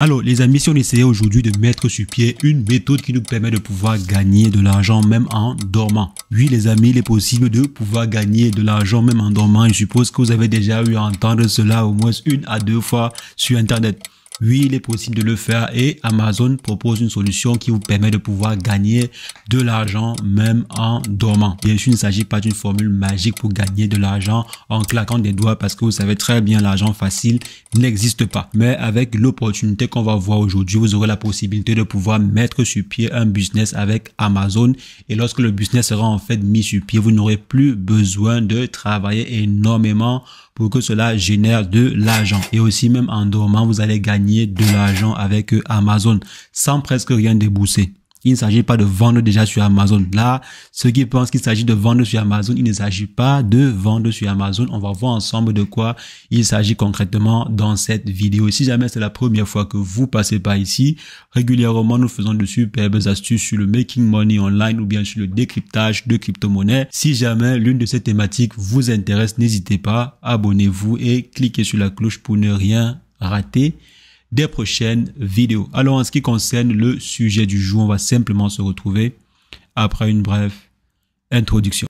Alors les amis, si on essayait aujourd'hui de mettre sur pied une méthode qui nous permet de pouvoir gagner de l'argent même en dormant. Oui les amis, il est possible de pouvoir gagner de l'argent même en dormant. Je suppose que vous avez déjà eu à entendre cela au moins 1 à 2 fois sur internet. Oui, il est possible de le faire et Amazon propose une solution qui vous permet de pouvoir gagner de l'argent même en dormant. Bien sûr, il ne s'agit pas d'une formule magique pour gagner de l'argent en claquant des doigts parce que vous savez très bien l'argent facile n'existe pas. Mais avec l'opportunité qu'on va voir aujourd'hui, vous aurez la possibilité de pouvoir mettre sur pied un business avec Amazon et lorsque le business sera en fait mis sur pied, vous n'aurez plus besoin de travailler énormément pour que cela génère de l'argent. Et aussi même en dormant, vous allez gagner de l'argent avec Amazon sans presque rien débourser. Il ne s'agit pas de vendre déjà sur Amazon. Là, ceux qui pensent qu'il s'agit de vendre sur Amazon, il ne s'agit pas de vendre sur Amazon. On va voir ensemble de quoi il s'agit concrètement dans cette vidéo. Si jamais c'est la première fois que vous passez par ici, régulièrement nous faisons de superbes astuces sur le making money online ou bien sur le décryptage de crypto-monnaies. Si jamais l'une de ces thématiques vous intéresse, n'hésitez pas, abonnez-vous et cliquez sur la cloche pour ne rien rater des prochaines vidéos. Alors en ce qui concerne le sujet du jour, on va simplement se retrouver après une brève introduction.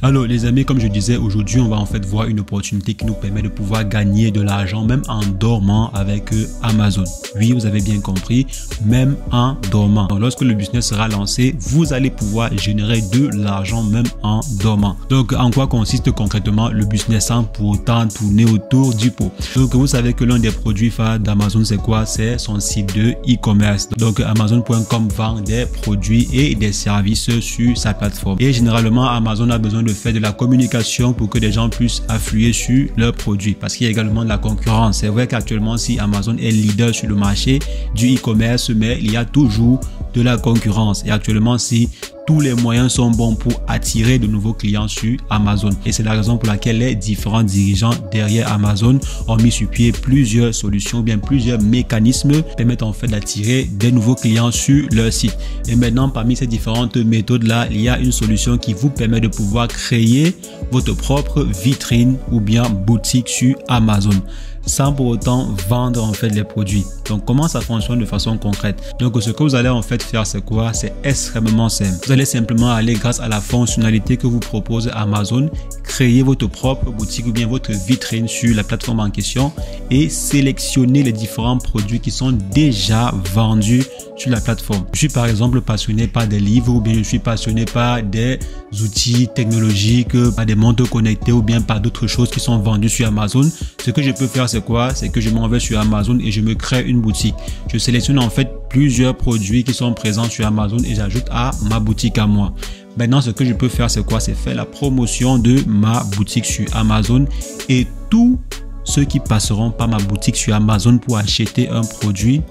Alors les amis, comme je disais, aujourd'hui on va en fait voir une opportunité qui nous permet de pouvoir gagner de l'argent même en dormant avec Amazon. Oui, vous avez bien compris, même en dormant. Donc, lorsque le business sera lancé, vous allez pouvoir générer de l'argent même en dormant. Donc en quoi consiste concrètement le business sans pour autant tourner autour du pot? Donc vous savez que l'un des produits phares d'Amazon c'est quoi? C'est son site de e-commerce. Donc Amazon.com vend des produits et des services sur sa plateforme. Et généralement Amazon a besoin de faire de la communication pour que des gens puissent affluer sur leurs produits parce qu'il y a également de la concurrence. C'est vrai qu'actuellement si Amazon est leader sur le marché du e-commerce, mais il y a toujours de la concurrence et actuellement si tous les moyens sont bons pour attirer de nouveaux clients sur Amazon. Et c'est la raison pour laquelle les différents dirigeants derrière Amazon ont mis sur pied plusieurs solutions, bien plusieurs mécanismes permettant en fait d'attirer des nouveaux clients sur leur site. Et maintenant, parmi ces différentes méthodes-là, il y a une solution qui vous permet de pouvoir créer votre propre vitrine ou bien boutique sur Amazon sans pour autant vendre en fait les produits. Donc comment ça fonctionne de façon concrète? Donc ce que vous allez en fait faire c'est quoi? C'est extrêmement simple. Vous allez simplement aller grâce à la fonctionnalité que vous propose Amazon, créer votre propre boutique ou bien votre vitrine sur la plateforme en question et sélectionner les différents produits qui sont déjà vendus sur la plateforme. Je suis par exemple passionné par des livres ou bien je suis passionné par des outils technologiques, par des montres connectées ou bien par d'autres choses qui sont vendues sur Amazon. Ce que je peux faire c'est quoi? C'est que je m'en vais sur Amazon et je me crée une boutique. Je sélectionne en fait plusieurs produits qui sont présents sur Amazon et j'ajoute à ma boutique à moi. Maintenant, ce que je peux faire c'est quoi? C'est faire la promotion de ma boutique sur Amazon et tous ceux qui passeront par ma boutique sur Amazon pour acheter un produit,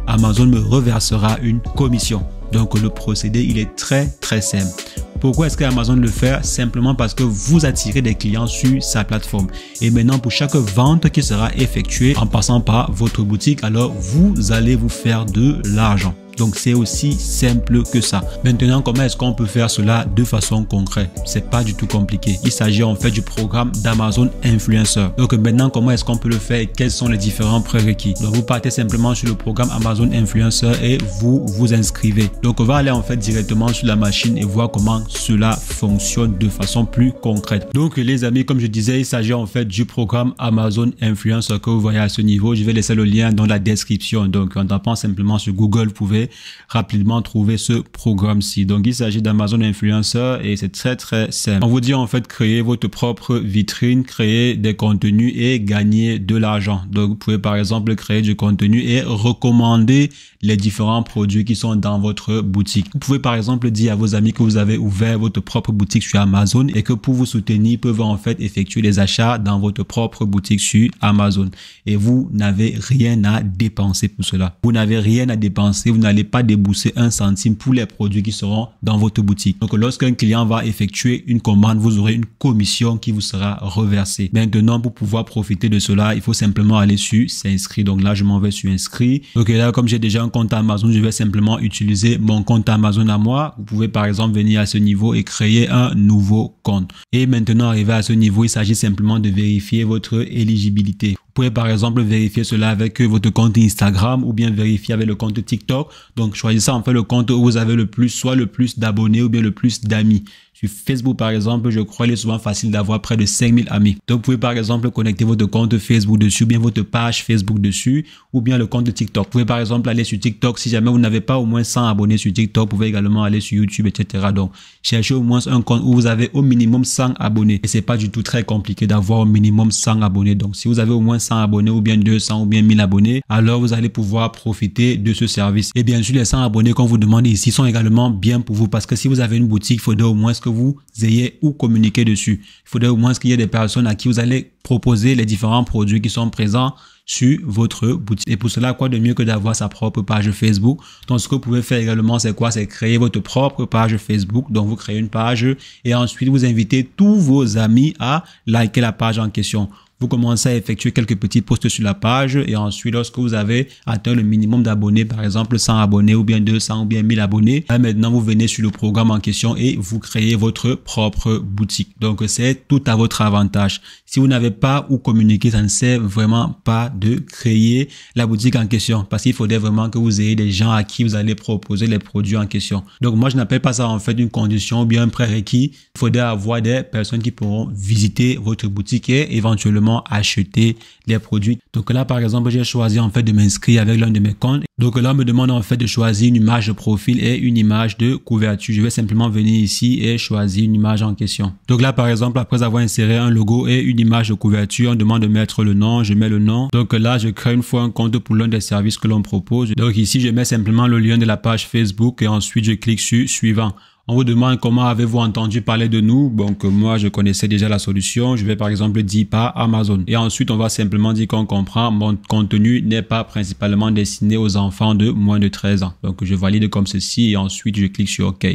Amazon me reversera une commission. Donc le procédé il est très simple. Pourquoi est-ce que Amazon le fait? Simplement parce que vous attirez des clients sur sa plateforme. Et maintenant, pour chaque vente qui sera effectuée en passant par votre boutique, alors vous allez vous faire de l'argent. Donc c'est aussi simple que ça. Maintenant, comment est-ce qu'on peut faire cela de façon concrète? C'est pas du tout compliqué. Il s'agit en fait du programme d'Amazon Influencer. Donc maintenant, comment est-ce qu'on peut le faire et quels sont les différents prérequis? Donc vous partez simplement sur le programme Amazon Influencer et vous vous inscrivez. Donc on va aller en fait directement sur la machine et voir comment cela fonctionne de façon plus concrète. Donc les amis, comme je disais, il s'agit en fait du programme Amazon Influencer que vous voyez à ce niveau. Je vais laisser le lien dans la description. Donc en tapant simplement sur Google, vous pouvez rapidement trouver ce programme-ci. Donc il s'agit d'Amazon Influencer et c'est très simple. On vous dit en fait créer votre propre vitrine, créer des contenus et gagner de l'argent. Donc vous pouvez par exemple créer du contenu et recommander les différents produits qui sont dans votre boutique. Vous pouvez par exemple dire à vos amis que vous avez ouvert votre propre boutique sur Amazon et que pour vous soutenir, ils peuvent en fait effectuer les achats dans votre propre boutique sur Amazon. Et vous n'avez rien à dépenser pour cela. Vous n'avez rien à dépenser, vous n'allez n'allez pas débourser 1 centime pour les produits qui seront dans votre boutique. Donc lorsqu'un client va effectuer une commande, vous aurez une commission qui vous sera reversée. Maintenant, pour pouvoir profiter de cela, il faut simplement aller sur s'inscrire. Donc là, je m'en vais sur inscrit. Donc là, comme j'ai déjà un compte Amazon, je vais simplement utiliser mon compte Amazon à moi. Vous pouvez par exemple venir à ce niveau et créer un nouveau compte. Et maintenant, arrivé à ce niveau, il s'agit simplement de vérifier votre éligibilité. Vous pouvez par exemple vérifier cela avec votre compte Instagram ou bien vérifier avec le compte TikTok. Donc choisissez en fait le compte où vous avez le plus, soit le plus d'abonnés ou bien le plus d'amis. Sur Facebook, par exemple, je crois qu'il est souvent facile d'avoir près de 5000 amis. Donc, vous pouvez, par exemple, connecter votre compte Facebook dessus, ou bien votre page Facebook dessus, ou bien le compte TikTok. Vous pouvez, par exemple, aller sur TikTok. Si jamais vous n'avez pas au moins 100 abonnés sur TikTok, vous pouvez également aller sur YouTube, etc. Donc, cherchez au moins un compte où vous avez au minimum 100 abonnés. Et c'est pas du tout très compliqué d'avoir au minimum 100 abonnés. Donc, si vous avez au moins 100 abonnés, ou bien 200, ou bien 1000 abonnés, alors vous allez pouvoir profiter de ce service. Et bien sûr, les 100 abonnés qu'on vous demande ici sont également bien pour vous, parce que si vous avez une boutique, il faudrait au moins que vous ayez ou communiquer dessus. Il faudrait au moins qu'il y ait des personnes à qui vous allez proposer les différents produits qui sont présents sur votre boutique. Et pour cela, quoi de mieux que d'avoir sa propre page Facebook. Donc, ce que vous pouvez faire également, c'est quoi? C'est créer votre propre page Facebook. Donc, vous créez une page et ensuite, vous invitez tous vos amis à liker la page en question. Vous commencez à effectuer quelques petits posts sur la page et ensuite, lorsque vous avez atteint le minimum d'abonnés, par exemple 100 abonnés ou bien 200 ou bien 1000 abonnés, là, maintenant, vous venez sur le programme en question et vous créez votre propre boutique. Donc, c'est tout à votre avantage. Si vous n'avez pas où communiquer, ça ne sert vraiment pas de créer la boutique en question parce qu'il faudrait vraiment que vous ayez des gens à qui vous allez proposer les produits en question. Donc, moi, je n'appelle pas ça en fait une condition ou bien un prérequis. Il faudrait avoir des personnes qui pourront visiter votre boutique et éventuellement acheter les produits. Donc là, par exemple, j'ai choisi en fait de m'inscrire avec l'un de mes comptes. Donc là, on me demande en fait de choisir une image de profil et une image de couverture. Je vais simplement venir ici et choisir une image en question. Donc là, par exemple, après avoir inséré un logo et une image de couverture, on demande de mettre le nom. Je mets le nom. Donc là, je crée une fois un compte pour l'un des services que l'on propose. Donc ici, je mets simplement le lien de la page Facebook et ensuite, je clique sur suivant. On vous demande comment avez-vous entendu parler de nous. Donc moi, je connaissais déjà la solution. Je vais par exemple dire par Amazon. Et ensuite, on va simplement dire qu'on comprend. Mon contenu n'est pas principalement destiné aux enfants de moins de 13 ans. Donc je valide comme ceci et ensuite, je clique sur OK.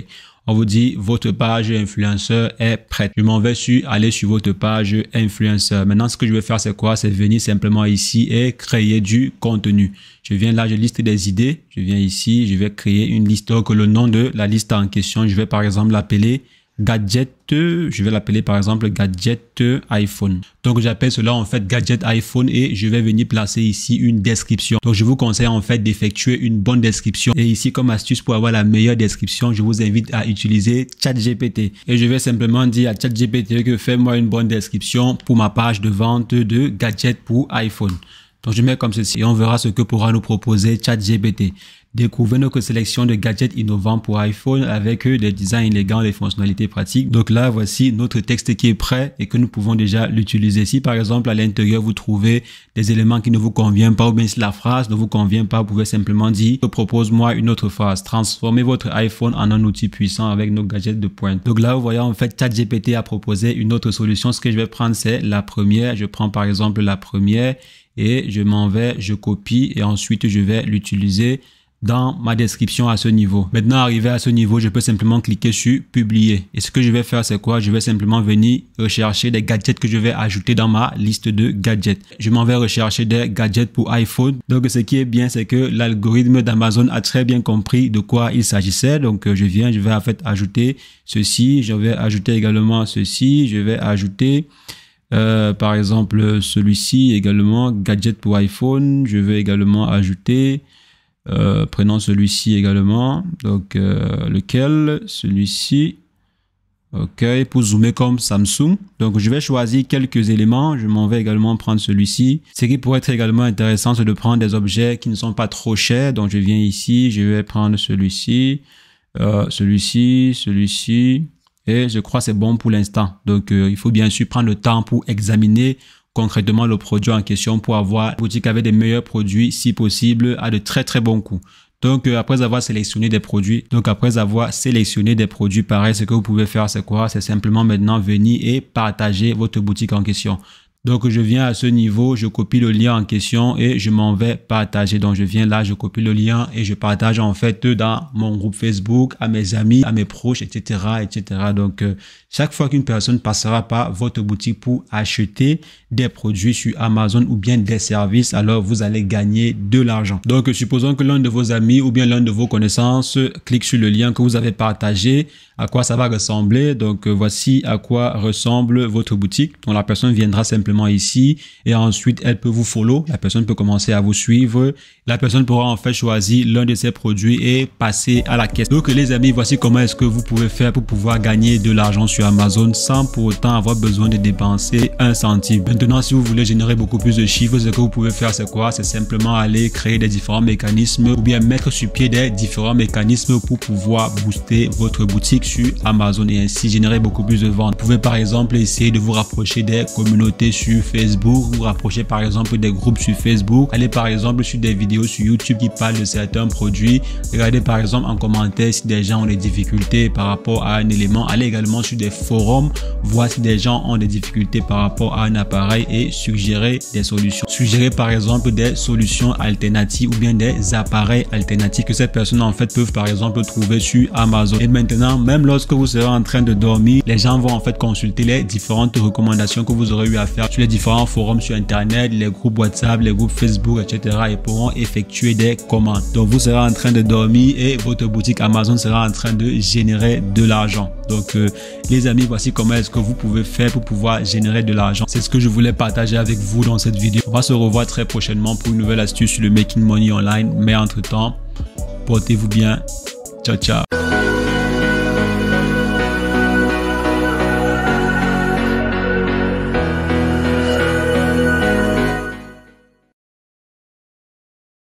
On vous dit votre page influenceur est prête. Je m'en vais aller sur votre page influenceur. Maintenant, ce que je vais faire, c'est quoi? C'est venir simplement ici et créer du contenu. Je viens là, je liste des idées. Je viens ici, je vais créer une liste. Donc, le nom de la liste en question, je vais par exemple l'appeler gadget. Je vais l'appeler par exemple gadget iPhone. Donc, j'appelle cela en fait gadget iPhone et je vais venir placer ici une description. Donc, je vous conseille en fait d'effectuer une bonne description. Et ici, comme astuce pour avoir la meilleure description, je vous invite à utiliser ChatGPT. Et je vais simplement dire à ChatGPT que fais-moi une bonne description pour ma page de vente de gadgets pour iPhone. Donc, je mets comme ceci et on verra ce que pourra nous proposer ChatGPT. Découvrez notre sélection de gadgets innovants pour iPhone avec des designs élégants et des fonctionnalités pratiques. Donc là, voici notre texte qui est prêt et que nous pouvons déjà l'utiliser. Si par exemple, à l'intérieur, vous trouvez des éléments qui ne vous conviennent pas ou bien si la phrase ne vous convient pas, vous pouvez simplement dire « Propose-moi une autre phrase ». Transformez votre iPhone en un outil puissant avec nos gadgets de pointe. Donc là, vous voyez, en fait, ChatGPT a proposé une autre solution. Ce que je vais prendre, c'est la première. Je prends par exemple la première et je m'en vais, je copie et ensuite, je vais l'utiliser dans ma description à ce niveau. Maintenant, arrivé à ce niveau, je peux simplement cliquer sur publier. Et ce que je vais faire, c'est quoi? Je vais simplement venir rechercher des gadgets que je vais ajouter dans ma liste de gadgets. Je m'en vais rechercher des gadgets pour iPhone. Donc, ce qui est bien, c'est que l'algorithme d'Amazon a très bien compris de quoi il s'agissait. Donc, je vais en fait ajouter ceci. Je vais ajouter également ceci. Je vais ajouter par exemple celui-ci également, gadget pour iPhone. Je vais également ajouter prenons celui-ci également. Donc, lequel? Celui-ci. OK. Pour zoomer comme Samsung. Donc, je vais choisir quelques éléments. Je m'en vais également prendre celui-ci. Ce qui pourrait être également intéressant, c'est de prendre des objets qui ne sont pas trop chers. Donc, je viens ici. Je vais prendre celui-ci, celui-ci. Et je crois que c'est bon pour l'instant. Donc, il faut bien sûr prendre le temps pour examiner concrètement le produit en question pour avoir une boutique avec des meilleurs produits, si possible, à de très très bons coûts. Donc, après avoir sélectionné des produits, pareil, ce que vous pouvez faire, c'est quoi? C'est simplement maintenant venir et partager votre boutique en question. Donc, je viens à ce niveau, je copie le lien en question et je m'en vais partager. Donc, je viens là, je copie le lien et je partage en fait dans mon groupe Facebook, à mes amis, à mes proches, etc., etc. Donc, chaque fois qu'une personne passera par votre boutique pour acheter des produits sur Amazon ou bien des services, alors vous allez gagner de l'argent. Donc, supposons que l'un de vos amis ou bien l'un de vos connaissances clique sur le lien que vous avez partagé. À quoi ça va ressembler? Donc, voici à quoi ressemble votre boutique. Donc, la personne viendra simplement ici et ensuite, elle peut vous follow. La personne peut commencer à vous suivre. La personne pourra en fait choisir l'un de ses produits et passer à la caisse. Donc, les amis, voici comment est-ce que vous pouvez faire pour pouvoir gagner de l'argent sur Amazon sans pour autant avoir besoin de dépenser un centime. Maintenant, si vous voulez générer beaucoup plus de chiffres, ce que vous pouvez faire, c'est quoi? C'est simplement aller créer des différents mécanismes ou bien mettre sur pied des différents mécanismes pour pouvoir booster votre boutique sur Amazon et ainsi générer beaucoup plus de ventes. Vous pouvez par exemple essayer de vous rapprocher des communautés sur Facebook, vous rapprocher par exemple des groupes sur Facebook, aller par exemple sur des vidéos sur YouTube qui parlent de certains produits, regardez par exemple en commentaire si des gens ont des difficultés par rapport à un élément, allez également sur des forums, voir si des gens ont des difficultés par rapport à un appareil et suggérer des solutions. Suggérer par exemple des solutions alternatives ou bien des appareils alternatifs que ces personnes en fait peuvent par exemple trouver sur Amazon. Et maintenant, même lorsque vous serez en train de dormir, les gens vont en fait consulter les différentes recommandations que vous aurez eu à faire sur les différents forums sur internet, les groupes WhatsApp, les groupes Facebook, etc. et pourront effectuer des commandes. Donc vous serez en train de dormir et votre boutique Amazon sera en train de générer de l'argent. Donc les amis, voici comment est-ce que vous pouvez faire pour pouvoir générer de l'argent. C'est ce que je voulais partager avec vous dans cette vidéo. On va se revoir très prochainement pour une nouvelle astuce sur le Making Money Online. Mais entre temps, portez-vous bien. Ciao, ciao.